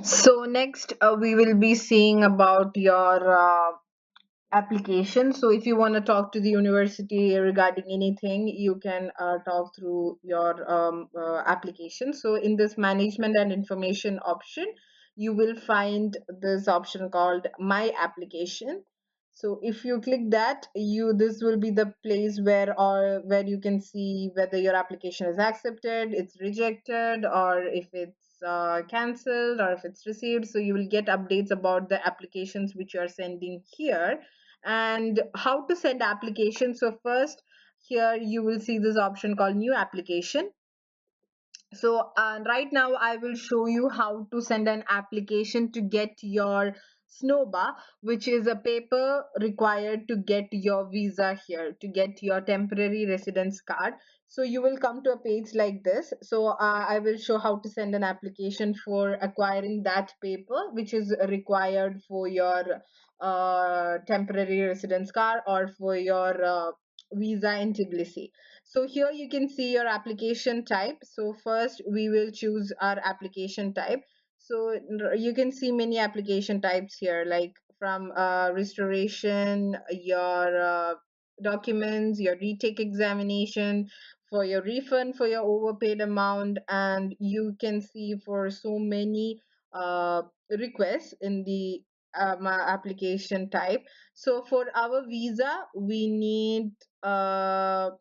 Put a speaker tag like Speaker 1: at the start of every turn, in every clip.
Speaker 1: So next, we will be seeing about your application. So if you want to talk to the university regarding anything, you can talk through your application. So in this management and information option, you will find this option called My Application. So if you click that, you this will be the place where you can see whether your application is accepted, it's rejected, or if it's cancelled, or if it's received. So you will get updates about the applications which you are sending here and how to send applications. So first, here you will see this option called New Application. So right now I will show you how to send an application to get your SNOBA, which is a paper required to get your visa here, to get your temporary residence card. So you will come to a page like this. So I will show how to send an application for acquiring that paper, which is required for your temporary residence card or for your visa in Tbilisi. So here you can see your application type. So first we will choose our application type. So you can see many application types here, like from restoration, your documents, your retake examination, for your refund for your overpaid amount, and you can see for so many requests in the application type. So for our visa, we need a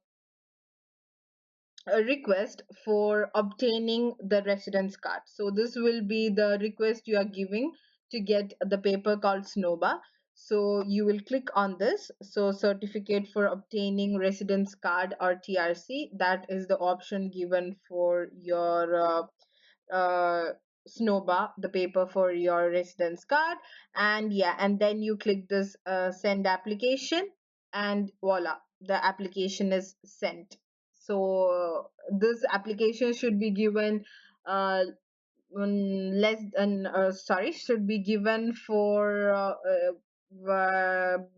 Speaker 1: request for obtaining the residence card. So this will be the request you are giving to get the paper called SNOBA. So you will click on this. So certificate for obtaining residence card or TRC, that is the option given for your SNOBA, the paper for your residence card. And yeah, and then you click this send application, and voila, the application is sent. So this application should be given uh, less than sorry should be given for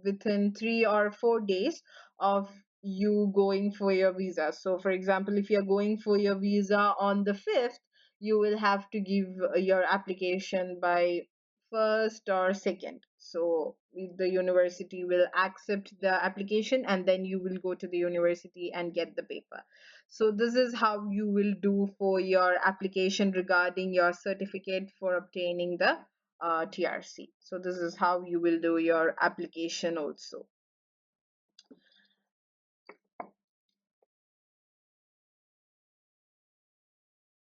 Speaker 1: within 3 or 4 days of you going for your visa. So for example, if you're going for your visa on the 5th, you will have to give your application by first or second. So the university will accept the application, and then you will go to the university and get the paper. So this is how you will do for your application regarding your certificate for obtaining the TRC. So this is how you will do your application also.